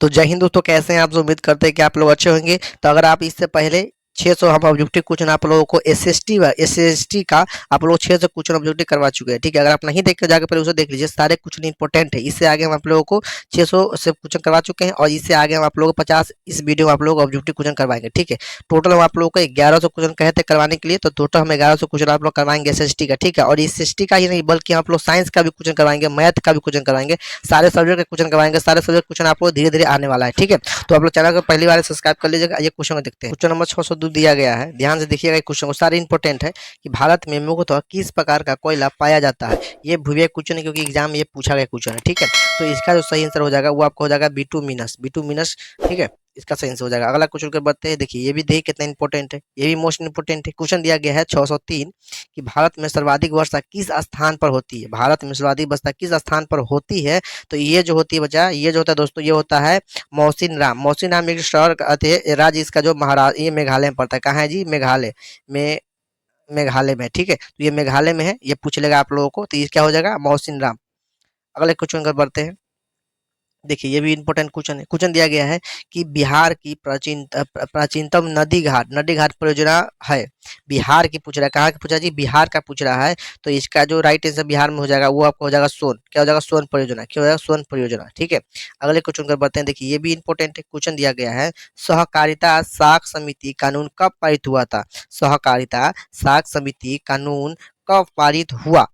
तो जय हिंद दोस्तों, कैसे हैं आप? जो उम्मीद करते हैं कि आप लोग अच्छे होंगे। तो अगर आप इससे पहले 600 हम ऑब्जेक्टिव क्वेश्चन आप लोगों को एसएसटी का आप लोग 600 क्वेश्चन ऑब्जेक्टिव करवा चुके हैं, ठीक है। अगर आप नहीं देख के जाके पहले उसे देख लीजिए, सारे क्वेश्चन इंपॉर्टेंट है। इससे आगे हम आप लोगों को 600 से क्वेश्चन करवा चुके हैं और इससे आगे हम आप लोगों को 50 इस वीडियो में आप लोग ऑब्जेक्टिव क्वेश्चन करवाएंगे, ठीक है। टोटल हम आप लोगों को 1100 क्वेश्चन कहे थे करवाने के लिए, तो टोटल हम 1100 क्वेश्चन आप लोग करवाएंगे एसएसटी का, ठीक है। और एसएसटी का ही नहीं बल्कि आप लोग साइंस का भी क्वेश्चन करवाएंगे, मैथ का भी क्वेश्चन करवाएंगे, सारे सब्जेक्ट के क्वेश्चन करवाएंगे। सारे सब्जेक्ट क्वेश्चन आपको धीरे धीरे आने वाला है, ठीक है। तो आप लोग चैनल को पहली बार सब्सक्राइब कर लीजिएगा। ये क्वेश्चन को देखते हैं। क्वेश्चन नंबर 602 दिया गया है, ध्यान से देखिएगा। क्वेश्चन को सारे इंपॉर्टेंट है कि भारत में मुख्यतः किस प्रकार का कोयला पाया जाता है। ये भूविज्ञान क्वेश्चन है क्योंकि एग्जाम में ये पूछा गया क्वेश्चन है, ठीक है। तो इसका जो सही आंसर हो जाएगा वो आपको हो जाएगा बिटुमिनस, ठीक है। इसका सही आंसर हो जाएगा। अगला क्वेश्चन कर बढ़ते हैं। देखिए ये भी देखिए कितना इंपॉर्टेंट है, ये भी मोस्ट इंपॉर्टेंट है। क्वेश्चन दिया गया है 603 कि भारत में सर्वाधिक वर्षा किस स्थान पर होती है। भारत में सर्वाधिक वर्षा किस स्थान पर होती है। तो ये जो होती है बच्चा, ये जो होता है दोस्तों, ये होता है मौसिनराम। मौसिनराम एक शहर राज्य इसका जो महाराज, ये मेघालय में पड़ता है। कहाँ है जी? मेघालय में, मेघालय में, ठीक है। तो ये मेघालय में है, ये पूछ लेगा आप लोगों को। तो ये क्या हो जाएगा? मौसिनराम। अगले क्वेश्चन पर बढ़ते हैं। देखिए ये भी इंपॉर्टेंट क्वेश्चन है। क्वेश्चन दिया गया है कि बिहार की प्राचीनतम नदी घाट परियोजना है। बिहार की पूछ रहा है, कहाँ की पूछ रहा है जी? बिहार का पूछ रहा है। तो इसका जो राइट आंसर बिहार में हो जाएगा वो आपको हो जाएगा सोन। क्या हो जाएगा? सोन परियोजना। क्या हो जाएगा? सोन परियोजना, ठीक है। अगले क्वेश्चन कर बढ़ते हैं। देखिए ये भी इंपॉर्टेंट है। क्वेश्चन दिया गया है सहकारिता साख समिति कानून कब पारित हुआ था। सहकारिता साख समिति कानून कब पारित हुआ?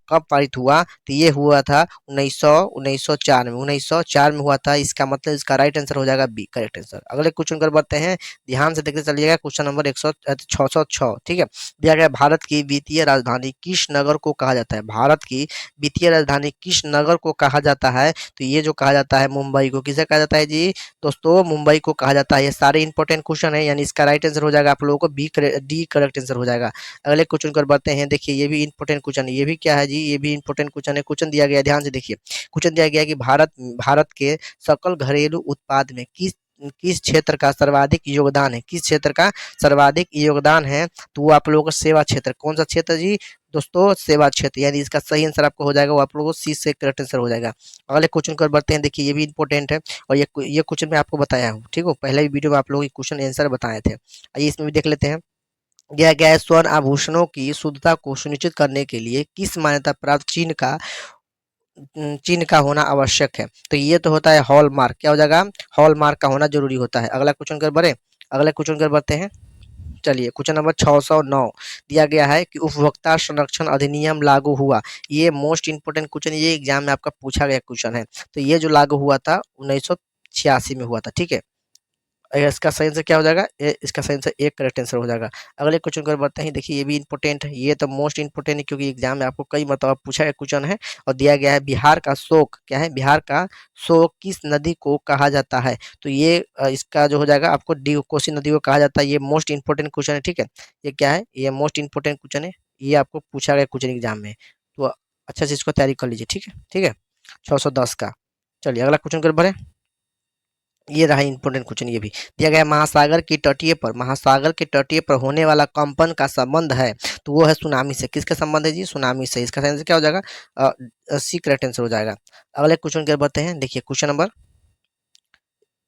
तो ये हुआ था 1904 में। 1904 में हुआ था। इसका मतलब इसका राइट आंसर हो जाएगा बी, करेक्ट आंसर। अगले क्वेश्चन कर बढ़ते हैं। ध्यान से देखते चलिएगा। क्वेश्चन नंबर 606, ठीक है। दिया गया भारत की वित्तीय राजधानी किस नगर को कहा जाता है। भारत की वित्तीय राजधानी किस नगर को कहा जाता है। तो ये जो कहा जाता है मुंबई को। किसे कहा जाता है जी दोस्तों? मुंबई को कहा जाता है। ये सारे इंपॉर्टेंट क्वेश्चन है, यानी इसका राइट आंसर हो जाएगा आप लोगों को बी, डी करेक्ट आंसर हो जाएगा। अगले क्वेश्चन कर बढ़ते हैं। देखिए ये भी इंपॉर्टेंट क्वेश्चन है। ये भी क्या है जी? ये भी इंपॉर्टेंट क्वेश्चन है। क्वेश्चन दिया गया है, ध्यान से देखिए। क्वेश्चन दिया गया है कि भारत के सकल घरेलू उत्पाद में किस किस क्षेत्र का सर्वाधिक योगदान है। किस क्षेत्र का सर्वाधिक योगदान है? तो वो आप लोगों का सेवा क्षेत्र। कौन सा क्षेत्र जी दोस्तों? सेवा क्षेत्र। यानी इसका सही आंसर आपको हो जाएगा वो आप लोगों को सी से करेक्ट आंसर हो जाएगा। अगले क्वेश्चन कर बढ़ते हैं। देखिए ये भी इंपॉर्टेंट है और ये क्वेश्चन मैं आपको बताया हूँ, ठीक है। पहले भी वीडियो में आप लोगों को क्वेश्चन आंसर बताए थे। आइए इसमें भी देख लेते हैं। दिया गया है स्वर्ण आभूषणों की शुद्धता को सुनिश्चित करने के लिए किस मान्यता प्राप्त चिन्ह का होना आवश्यक है। तो ये तो होता है हॉलमार्क। क्या हो जाएगा? हॉलमार्क का होना जरूरी होता है। अगला क्वेश्चन कर बढ़े। अगले क्वेश्चन कर बढ़ते हैं। चलिए क्वेश्चन नंबर 609 दिया गया है कि उपभोक्ता संरक्षण अधिनियम लागू हुआ। ये मोस्ट इंपोर्टेंट क्वेश्चन, ये एग्जाम में आपका पूछा गया क्वेश्चन है। तो ये जो लागू हुआ था 1986 में हुआ था, ठीक है। इसका सही आंसर क्या हो जाएगा? इसका सही आंसर एक करेक्ट आंसर हो जाएगा। अगले क्वेश्चन को बढ़ते हैं। देखिए ये भी इंपॉर्टेंट है, ये तो मोस्ट इंपॉर्टेंट है क्योंकि एग्जाम में आपको कई मतलब पूछा गया क्वेश्चन है। और दिया गया है बिहार का शोक क्या है? बिहार का शोक किस नदी को कहा जाता है। तो ये इसका जो हो जाएगा आपको डी कोसी नदी को कहा जाता है। ये मोस्ट इंपॉर्टेंट क्वेश्चन है, ठीक है। ये क्या है? ये मोस्ट इंपॉर्टेंट क्वेश्चन है, ये आपको पूछा गया क्वेश्चन एग्जाम में। तो अच्छा से इसको तैयारी कर लीजिए, ठीक है, ठीक है। 610 का। चलिए अगला क्वेश्चन कर बढ़े। ये रहा इंपॉर्टेंट क्वेश्चन। ये भी दिया गया है महासागर के तटीय पर होने वाला कंपन का संबंध है। तो वो है सुनामी से। किसका संबंध है जी? सुनामी से। इसका आंसर क्या हो जाएगा? सी करेक्ट आंसर हो जाएगा। अगले क्वेश्चन की ओर बढ़ते हैं। देखिए क्वेश्चन नंबर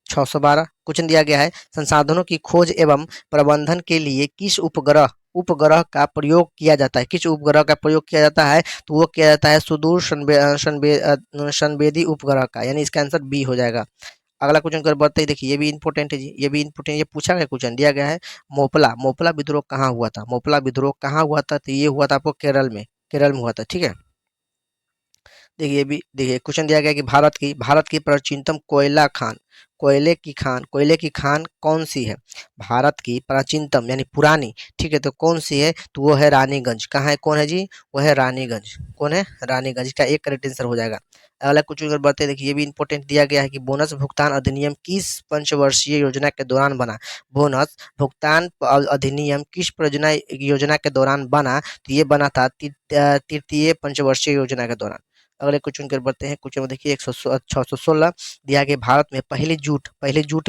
612 क्वेश्चन दिया गया है संसाधनों की खोज एवं प्रबंधन के लिए किस उपग्रह का प्रयोग किया जाता है। किस उपग्रह का प्रयोग किया जाता है? तो वो किया जाता है सुदूर संवेदी उपग्रह का, यानी इसका आंसर बी हो जाएगा। अगला क्वेश्चन कर बढ़ते ही। देखिए ये भी इंपॉर्टेंट है जी, ये भी इंपॉर्टेंट, ये पूछा गया क्वेश्चन। दिया गया है मोपला विद्रोह कहाँ हुआ था। मोपला विद्रोह कहाँ हुआ था? तो ये हुआ था आपको केरल में हुआ था, ठीक है। देखिए ये भी देखिए क्वेश्चन दिया गया कि भारत की प्राचीनतम कोयले की खान कौन सी है। भारत की प्राचीनतम यानी पुरानी, ठीक है, तो कौन सी है? तो वो है रानीगंज। कहाँ है? कौन है जी? वो है रानीगंज। कौन है? रानीगंज। इसका एक करेक्ट आंसर हो जाएगा। अगला क्वेश्चन अगर बढ़ते हैं। देखिए ये भी इंपॉर्टेंट दिया गया है कि बोनस भुगतान अधिनियम किस पंचवर्षीय योजना के दौरान बना। बोनस भुगतान अधिनियम किस योजना के दौरान बना। तो ये बना था तृतीय पंचवर्षीय योजना के दौरान। अगले क्वेश्चन की ओर बढ़ते हैं। क्वेश्चन में देखिए 616 दिया गया, भारत में पहली जूट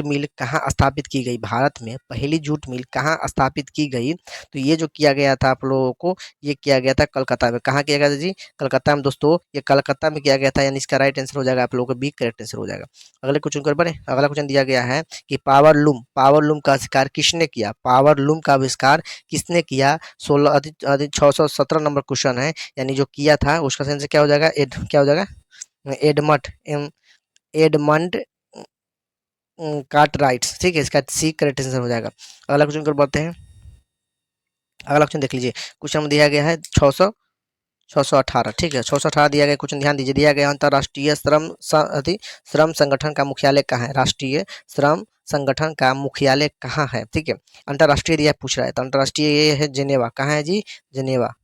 मिल कहाँ स्थापित की गई? भारत में पहली जूट मिल कहाँ स्थापित की गई? तो ये जो किया गया था आप लोगों को, ये किया गया था कलकत्ता में। कहाँ किया गया था जी? कलकत्ता में दोस्तों, ये कलकत्ता में किया गया था, यानी इसका राइट आंसर हो जाएगा आप लोगों का बी, करेक्ट आंसर हो जाएगा। अगले क्वेश्चन की ओर बढ़े। अगला क्वेश्चन दिया गया है कि पावरलूम का आविष्कार किसने किया? पावरलूम का आविष्कार किसने किया? 617 नंबर क्वेश्चन है, यानी जो किया था उसका आंसर क्या हो जाएगा? क्या हो जाएगा? Edmund Edmund Cartwright. ठीक है, इसका सी करेक्ट आंसर हो जाएगा। अगला क्वेश्चन की ओर बढ़ते हैं। अगला क्वेश्चन देख लीजिए। क्वेश्चन में दिया गया है 618। ठीक है, 618 दिया गया क्वेश्चन, ध्यान दीजिए। दिया गया अंतर्राष्ट्रीय श्रम संगठन का मुख्यालय कहाँ है? राष्ट्रीय श्रम संगठन का मुख्यालय कहाँ है? ठीक है, अंतर्राष्ट्रीय दिया पूछ रहा है, तो अंतर्राष्ट्रीय ये है जेनेवा। कहाँ है जी? जेनेवा।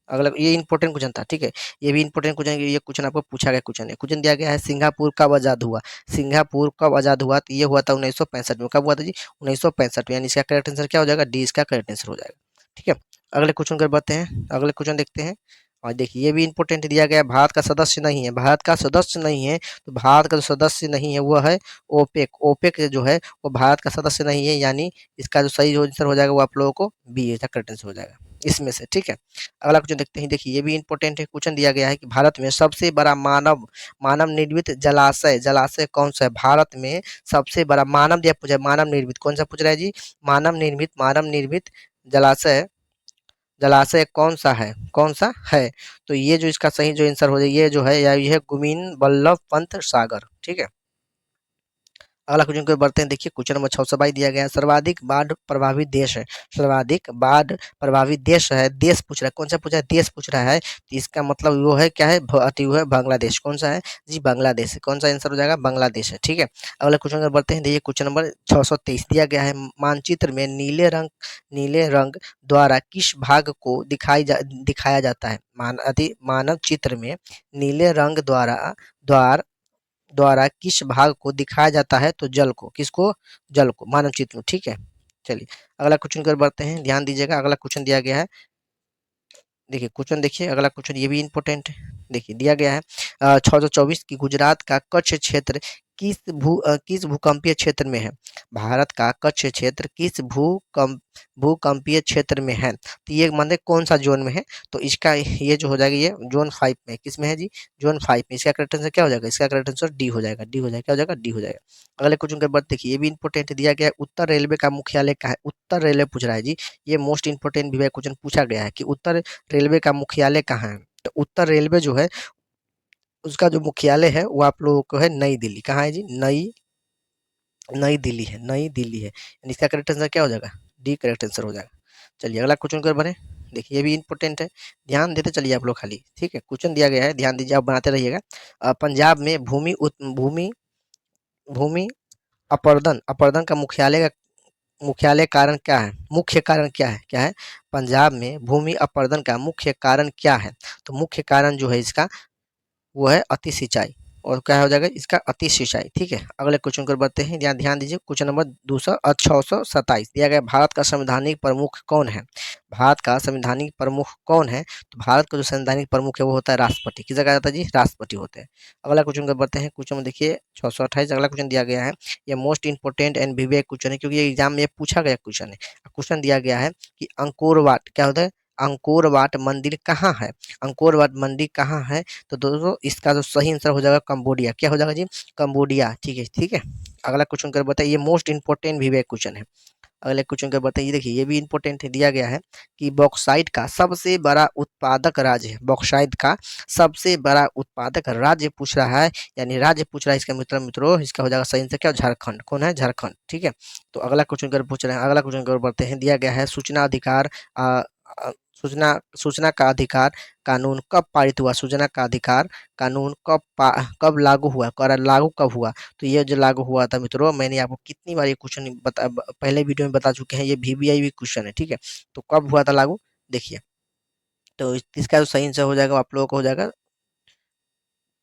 अगला ये इंपॉर्टेंट क्वेश्चन था। ठीक है, ये भी इंपॉर्टेंट क्वेश्चन, ये क्वेश्चन आपको पूछा गया क्वेश्चन है। क्वेश्चन दिया गया है सिंगापुर कब आजाद हुआ? सिंगापुर कब आजाद हुआ? तो ये हुआ था 1965 में। कब हुआ था जी? 1965 में, यानी इसका करेक्ट आंसर क्या हो जाएगा? डी इसका करेक्ट आंसर हो जाएगा। ठीक है, अगले क्वेश्चन कर बढ़ते हैं। अगले क्वेश्चन देखते हैं। और देखिए ये भी इंपॉर्टेंट दिया गया है, भारत का सदस्य नहीं है, भारत का सदस्य नहीं है, तो भारत का जो सदस्य नहीं है वो है ओपेक। ओपेक जो है वो भारत का सदस्य नहीं है, यानी इसका जो सही आंसर हो जाएगा वो आप लोगों को बी इसका करेक्ट आंसर हो जाएगा इसमें से। ठीक है, अगला क्वेश्चन देखते हैं। देखिए ये भी इंपॉर्टेंट है। क्वेश्चन दिया गया है कि भारत में सबसे बड़ा मानव निर्मित जलाशय कौन सा है? भारत में सबसे बड़ा मानव दिया पूछा है, मानव निर्मित कौन सा पूछ रहा है जी? मानव निर्मित जलाशय जलाशय कौन सा है? तो ये जो इसका सही जो आंसर हो जाए, ये जो है या ये है गोविंद बल्लभ पंत सागर। ठीक है, अगला क्वेश्चन को बढ़ते हैं। देखिए क्वेश्चन नंबर 622 दिया गया है, सर्वाधिक बाढ़ प्रभावित देश है। सर्वाधिक बाढ़ प्रभावित देश है, देश पूछ रहा है, कौन सा पूछा है? देश पूछ रहा है, तो इसका मतलब वो है क्या है? वो है बांग्लादेश। कौन सा है जी? बांग्लादेश। कौन सा आंसर हो जाएगा? बांग्लादेश है। ठीक है, अगला क्वेश्चन को बढ़ते हैं। देखिए क्वेश्चन नंबर 623 दिया गया है, मानचित्र में नीले रंग द्वारा किस भाग को दिखाया जाता है? मानव चित्र में नीले रंग द्वारा द्वारा किस भाग को दिखाया जाता है? तो जल को। किसको? जल को, मानव चित्र में। ठीक है, चलिए अगला क्वेश्चन कर बढ़ते हैं, ध्यान दीजिएगा। अगला क्वेश्चन दिया गया है, देखिए क्वेश्चन देखिए अगला क्वेश्चन, ये भी इंपॉर्टेंट है। देखिए दिया गया है 624 की गुजरात का कच्छ क्षेत्र किस भूकंपीय क्षेत्र में है? भारत का कच्छ क्षेत्र किस भूकंपीय क्षेत्र में है? तो ये मतलब कौन सा जोन में है? तो इसका ये जो हो जाएगा, ये जोन 5 में। किस में है जी? जोन 5 में। इसका करेक्ट आंसर क्या हो जाएगा? इसका करेक्ट आंसर डी हो जाएगा। डी हो जाएगा, क्या हो जाएगा? डी हो जाएगा। अगले क्वेश्चन के बाद देखिए ये भी इंपॉर्टेंट दिया गया है, उत्तर रेलवे का मुख्यालय कहाँ है? उत्तर रेलवे पूछ रहा है जी, ये मोस्ट इंपॉर्टेंट भी क्वेश्चन पूछा गया है कि उत्तर रेलवे का मुख्यालय कहाँ है? तो उत्तर रेलवे जो है उसका जो मुख्यालय है वो आप लोगों को है नई दिल्ली। कहाँ है जी? नई दिल्ली है, नई दिल्ली है, यानी इसका करेक्ट आंसर क्या हो जाएगा? डी करेक्ट आंसर हो जाएगा। चलिए अगला क्वेश्चन कर बढ़े। देखिए ये भी इंपॉर्टेंट है, ध्यान देते चलिए आप लोग खाली। ठीक है, क्वेश्चन दिया गया है, ध्यान दीजिए, आप बनाते रहिएगा। पंजाब में भूमि अपरदन का मुख्यालय कारण क्या है? मुख्य कारण क्या है? पंजाब में भूमि अपरदन का मुख्य कारण क्या है? तो मुख्य कारण जो है इसका वो है अति सिंचाई। और क्या हो जाएगा? इसका अति सिंचाई। ठीक है, अगले क्वेश्चन को बढ़ते हैं, ध्यान दीजिए। क्वेश्चन नंबर 627 दिया गया, भारत का संवैधानिक प्रमुख कौन है? भारत का संवैधानिक प्रमुख कौन है? तो भारत का जो संवैधानिक प्रमुख है वो होता है राष्ट्रपति। किस जगह जाता है जी? राष्ट्रपति होते हैं। अगला क्वेश्चन को बढ़ते हैं। क्वेश्चन में देखिए 628 अगला क्वेश्चन दिया गया है, ये most important and Vivek question है, क्योंकि ये एग्जाम में पूछा गया क्वेश्चन है। क्वेश्चन दिया गया है कि अंकोर वाट क्या होता है? अंकोर वाट मंदिर कहाँ है? अंकोर वाट मंदिर कहाँ है? तो दोस्तों इसका जो सही आंसर हो जाएगा कंबोडिया। क्या हो जाएगा जी? कंबोडिया। ठीक है, ठीक है, अगला क्वेश्चन कर बताइए, ये मोस्ट इंपॉर्टेंट भी क्वेश्चन है। अगले क्वेश्चन का बताइए, देखिए ये भी इंपॉर्टेंट है, दिया गया है कि बॉक्साइट का सबसे बड़ा उत्पादक राज्य है। बॉक्साइट का सबसे बड़ा उत्पादक राज्य पूछ रहा है, यानी राज्य पूछ रहा है, इसका मतलब मित्रों इसका हो जाएगा सही आंसर क्या? झारखंड। कौन है? झारखंड। ठीक है, तो अगला क्वेश्चन कर पूछ रहे हैं। अगला क्वेश्चन कर बढ़ते हैं, दिया गया है सूचना अधिकार सूचना का अधिकार कानून कब पारित हुआ? सूचना का अधिकार कानून कब लागू हुआ? लागू कब हुआ? तो ये जो लागू हुआ था मित्रों, मैंने आपको कितनी बार ये क्वेश्चन पहले वीडियो में बता चुके हैं, ये वीवीआई क्वेश्चन है। ठीक है, तो कब हुआ था लागू? देखिए, तो इसका जो सही आंसर हो जाएगा आप लोगों को हो जाएगा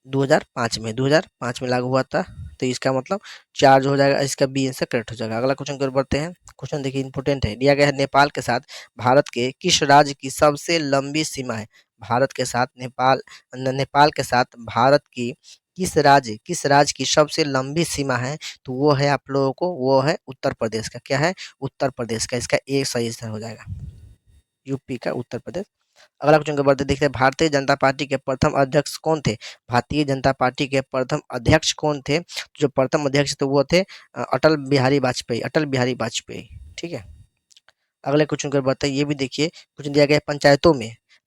2005 में लागू हुआ था। तो इसका मतलब चार्ज हो जाएगा, इसका बी आंसर करेक्ट हो जाएगा। अगला क्वेश्चन की ओर बढ़ते हैं। क्वेश्चन देखिए इंपॉर्टेंट है, दिया गया है नेपाल के साथ भारत के किस राज्य की सबसे लंबी सीमा है? भारत के साथ नेपाल के साथ भारत की किस राज्य की सबसे लंबी सीमा है? तो वो है आप लोगों को, वो है उत्तर प्रदेश का। क्या है? उत्तर प्रदेश का। इसका एक सही आंसर हो जाएगा, यूपी का, उत्तर प्रदेश। अगला क्वेश्चन के बढ़ते देखते हैं, भारतीय जनता पार्टी के प्रथम अध्यक्ष कौन थे? भारतीय जनता पार्टी के प्रथम अध्यक्ष कौन थे? जो प्रथम अध्यक्ष थे वो थे अटल बिहारी वाजपेयी, अटल बिहारी वाजपेयी। ठीक है। अगले क्वेश्चन को बढ़ते हैं, ये भी देखिए, क्वेश्चन दिया गया है,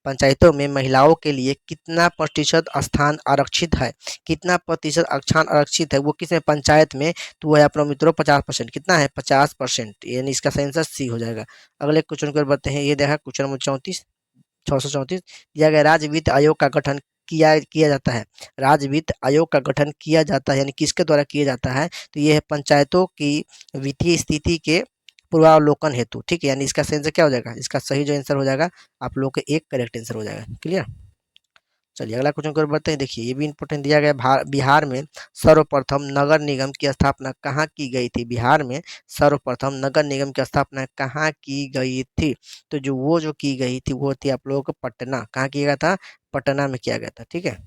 पंचायतों में महिलाओं के लिए कितना प्रतिशत स्थान आरक्षित है? कितना प्रतिशत स्थान आरक्षित है वो किस में? पंचायत में। तो वो है अपने मित्रों 50%। कितना है? 50%, यानी इसका सही आंसर सी हो जाएगा। अगले क्वेश्चन को बढ़ते हैं, ये देखा क्वेश्चन नंबर 34, 634 दिया गया, राज्य वित्त आयोग का गठन किया किया जाता है। राज्य वित्त आयोग का गठन किया जाता है यानी किसके द्वारा किया जाता है? तो ये है पंचायतों की वित्तीय स्थिति के पूर्वावलोकन हेतु। ठीक है, यानी इसका सही आंसर क्या हो जाएगा? इसका सही जो आंसर हो जाएगा आप लोग के एक करेक्ट आंसर हो जाएगा। क्लियर। चलिए अगला क्वेश्चन को बढ़ते हैं, देखिए ये भी इंपॉर्टेंट दिया गया है, बिहार में सर्वप्रथम नगर निगम की स्थापना कहाँ की गई थी? बिहार में सर्वप्रथम नगर निगम की स्थापना कहाँ की गई थी? तो जो वो जो की गई थी वो थी आप लोगों को पटना। कहाँ किया गया था? पटना में किया गया था। ठीक है।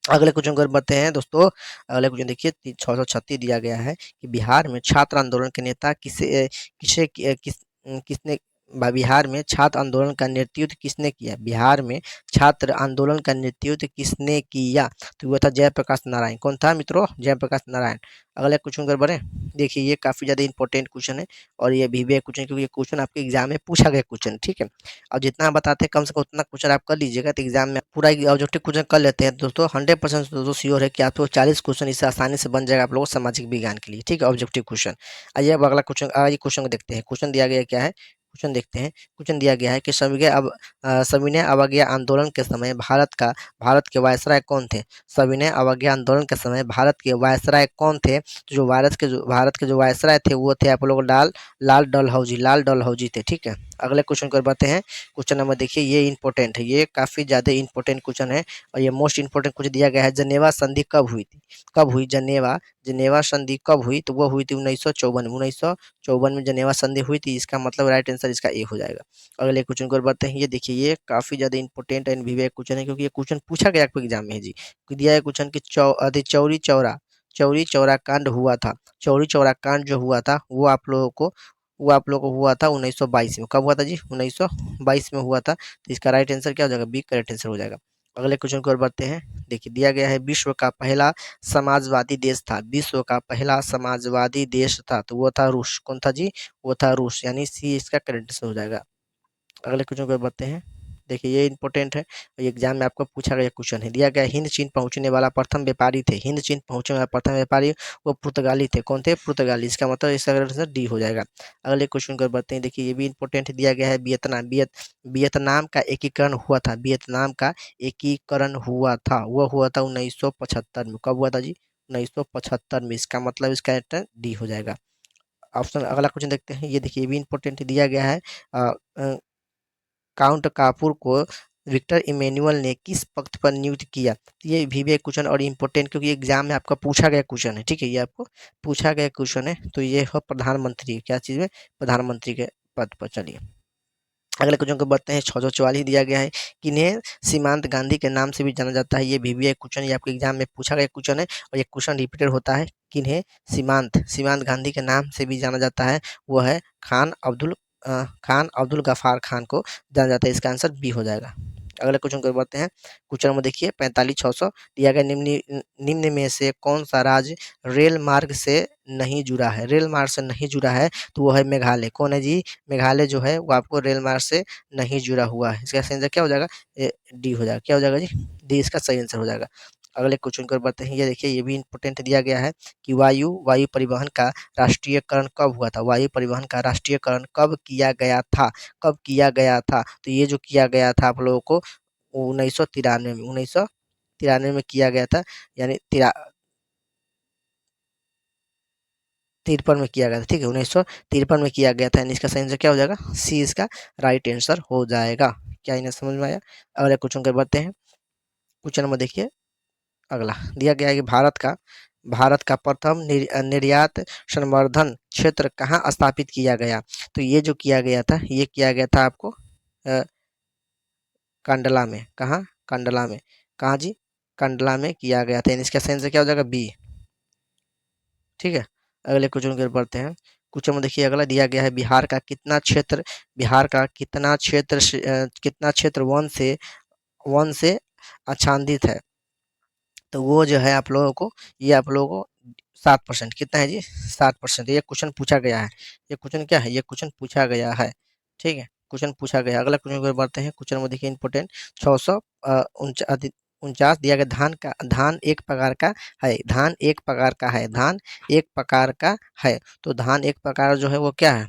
अगले क्वेश्चन को बढ़ते हैं दोस्तों। अगले क्वेश्चन देखिए, 636 दिया गया है कि बिहार में छात्र आंदोलन के नेता किसे किसने बिहार में छात्र आंदोलन का नेतृत्व किसने किया? बिहार में छात्र आंदोलन का नेतृत्व किसने किया? तो वो था जयप्रकाश नारायण। कौन था मित्रों? जयप्रकाश नारायण। अगले क्वेश्चन पर बढ़े, देखिए ये काफी ज्यादा इंपॉर्टेंट क्वेश्चन है और ये भी क्वेश्चन, क्योंकि ये क्वेश्चन आपके एग्जाम में पूछा गया क्वेश्चन। ठीक है, और जितना आप बताते हैं कम से कम उतना क्वेश्चन आप कर लीजिएगा तो एग्जाम में पूरा ऑब्जेक्टिव क्वेश्चन कर लेते हैं दोस्तों। 100% दोस्तों श्योर है कि आपको 40 क्वेश्चन इससे आसानी से बन जाएगा आप लोगों को सामाजिक विज्ञान के लिए। ठीक है, ऑब्जेक्टिव क्वेश्चन। आइए अब अगला क्वेश्चन, आइए क्वेश्चन को देखते हैं। क्वेश्चन दिया गया क्या है? क्वेश्चन देखते हैं। क्वेश्चन दिया गया है कि सविनय अवज्ञा आंदोलन के समय भारत के वायसराय कौन थे? सविनय अवज्ञा आंदोलन के समय भारत के वायसराय कौन थे? तो जो भारत के जो वायसराय थे वो थे आप लोग लाल डलहौजी थे। ठीक है। अगले क्वेश्चन को बढ़ते हैं। क्वेश्चन नंबर देखिए, ये इंपॉर्टेंट है, ये काफी ज्यादा इंपॉर्टेंट क्वेश्चन है और ये मोस्ट इंपॉर्टेंट क्वेश्चन दिया गया है। जनेवा संधि कब हुई थी? कब हुई जनेवा संधि कब हुई? तो वो हुई थी 1954 में। 1954 में जनेवा संधि हुई थी। इसका मतलब राइट आंसर इसका ए हो जाएगा। अगले क्वेश्चन को बढ़ते हैं, ये देखिए ये काफी ज्यादा इंपॉर्टेंट एंड विवेक क्वेश्चन है, क्योंकि ये क्वेश्चन पूछा गया आपको एग्जाम में जी। दिया है क्वेश्चन की चौरी चौरा कांड हुआ था। चौरी चौरा कांड जो हुआ था वो आप लोगों को हुआ था 1922 में। कब हुआ था जी? 1922 में हुआ था। तो इसका राइट आंसर क्या हो जाएगा? बी करेक्ट आंसर हो जाएगा। अगले क्वेश्चन की ओर बढ़ते हैं। देखिए दिया गया है, विश्व का पहला समाजवादी देश था। विश्व का पहला समाजवादी देश था तो वो था रूस। कौन था जी? वो था रूस, यानी सी इसका करेक्ट आंसर हो जाएगा। अगले क्वेश्चन को बढ़ते हैं। देखिए ये इंपॉर्टेंट है, एग्जाम में आपको पूछा गया क्वेश्चन है। दिया गया हिंद चीन पहुंचने वाला प्रथम व्यापारी थे। हिंद चीन पहुंचने वाला प्रथम व्यापारी वो पुर्तगाली थे। कौन थे? पुर्तगाली। इसका मतलब इसका आंसर डी हो जाएगा। अगले क्वेश्चन को बढ़ते हैं। देखिए ये भी इंपॉर्टेंट दिया गया है, वियतनाम का एकीकरण हुआ था। वियतनाम का एकीकरण हुआ था, वो हुआ था 1975 में। कब हुआ था जी? 1975 में। इसका मतलब इसका आंसर डी हो जाएगा। ऑप्शन अगला क्वेश्चन देखते हैं। ये देखिए ये भी इंपॉर्टेंट दिया गया है, काउंट कापूर को विक्टर इमैनुअल ने किस पद पर नियुक्त किया? तो ये भी एक क्वेश्चन और इम्पोर्टेंट, क्योंकि एग्जाम में आपका पूछा गया क्वेश्चन है। ठीक है, ये आपको पूछा गया क्वेश्चन है। तो ये है प्रधानमंत्री, क्या चीज़ में? प्रधानमंत्री के पद पर। चलिए अगले क्वेश्चन को बढ़ते हैं। 644 दिया गया है, किन्हें सीमांत गांधी के नाम से भी जाना जाता है? ये भी एक क्वेश्चन, ये आपके एग्जाम में पूछा गया क्वेश्चन है और ये क्वेश्चन रिपीटेड होता है। किन्हें सीमांत गांधी के नाम से भी जाना जाता है? वो है खान अब्दुल गफ्फार खान को जाना जाता है। इसका आंसर बी हो जाएगा। अगले क्वेश्चन को बढ़ते हैं। क्वेश्चन में देखिए 45-600 दिया गया, निम्न में से कौन सा राज्य रेल मार्ग से नहीं जुड़ा है? रेल मार्ग से नहीं जुड़ा है तो वो है मेघालय। कौन है जी? मेघालय जो है वो आपको रेल मार्ग से नहीं जुड़ा हुआ है। इसका सही आंसर क्या हो जाएगा? डी हो जाएगा। क्या हो जाएगा जी? डी इसका सही आंसर हो जाएगा। अगले क्वेश्चन को बढ़ते हैं। ये देखिए ये भी इंपॉर्टेंट दिया गया है कि वायु परिवहन का राष्ट्रीयकरण कब हुआ था? वायु परिवहन का राष्ट्रीयकरण कब किया गया था? कब किया गया था? तो ये जो किया गया था आप लोगों को 1993 में। 1993 में किया गया था, यानी 53 में किया गया था। ठीक है, 1953 में किया गया था, यानी इसका सही आंसर क्या हो जाएगा? सी इसका राइट आंसर हो जाएगा। क्या इन्हें समझ में आया? अगले क्वेश्चन के बढ़ते हैं। क्वेश्चन नंबर देखिए, अगला दिया गया है कि भारत का प्रथम निर्यात संवर्धन क्षेत्र कहाँ स्थापित किया गया? तो ये जो किया गया था, ये किया गया था आपको कंडला में, कहाँ, कंडला में, कहाँ जी, कंडला में किया गया था। इसका सही आंसर क्या हो जाएगा, बी। ठीक है, अगले क्वेश्चन की ओर बढ़ते हैं। क्वेश्चन में देखिए अगला दिया गया है, बिहार का कितना क्षेत्र, बिहार का कितना क्षेत्र कितना क्षेत्र वन से आच्छादित है। तो वो जो है आप लोगों को, ये आप लोगों को 7%, कितना है जी, 7%। ये क्वेश्चन पूछा गया है, ये क्वेश्चन क्या है, ये क्वेश्चन पूछा गया है। ठीक है, क्वेश्चन पूछा गया। अगला क्वेश्चन की ओर बढ़ते हैं। क्वेश्चन में देखिए इंपोर्टेंट, 649 दिया गया, धान एक प्रकार का है, धान एक प्रकार का है, धान एक प्रकार का है। तो धान एक प्रकार जो है वो क्या है,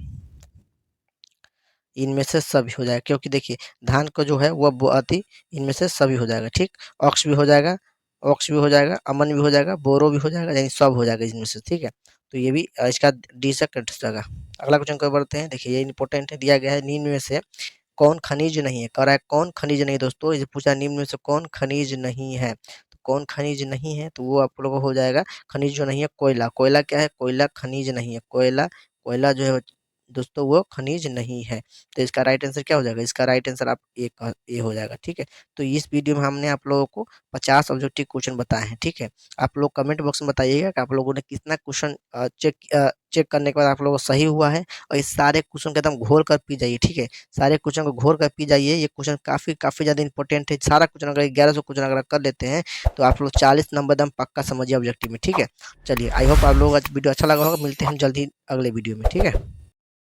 इनमें से सभी हो जाएगा, क्योंकि देखिए धान को जो है वो अति, इनमें से सभी हो जाएगा। ठीक, ऑक्स भी हो जाएगा, ऑक्स भी हो जाएगा, अमन भी हो जाएगा, बोरो भी हो जाएगा, यानी सब हो जाएगा इनमें से। ठीक है, तो ये भी इसका डी से कट जाएगा। अगला क्वेश्चन को बढ़ते हैं। देखिए ये इंपॉर्टेंट है, दिया गया है, निम्न में से कौन खनिज नहीं है, कह रहा है कौन खनिज नहीं। दोस्तों ये पूछा निम्न में से कौन खनिज नहीं है, तो कौन खनिज नहीं है, तो वो आप लोगों को हो जाएगा, खनिज जो नहीं है कोयला। कोयला क्या है, कोयला खनिज नहीं है, कोयला, कोयला जो है दोस्तों वो खनिज नहीं है। तो इसका राइट आंसर क्या हो जाएगा, इसका राइट आंसर आप ए हो जाएगा। ठीक है, तो इस वीडियो में हमने आप लोगों को 50 ऑब्जेक्टिव क्वेश्चन बताए हैं। ठीक है, आप लोग कमेंट बॉक्स में बताइएगा कि आप लोगों ने कितना क्वेश्चन चेक करने के बाद आप लोगों को सही हुआ है। और इस सारे क्वेश्चन को एकदम घोल कर पी जाइए। ठीक है, सारे क्वेश्चन को घोल कर पी जाइए। ये क्वेश्चन काफ़ी काफ़ी ज़्यादा इंपॉर्टेंट है। सारा क्वेश्चन अगर 1100 क्वेश्चन अगर कर लेते हैं तो आप लोग 40 नंबर एकदम पक्का समझिए ऑब्जेक्टिव में। ठीक है, चलिए आई होप आप लोगों का वीडियो अच्छा लगा होगा। मिलते हैं हम जल्दी अगले वीडियो में। ठीक है।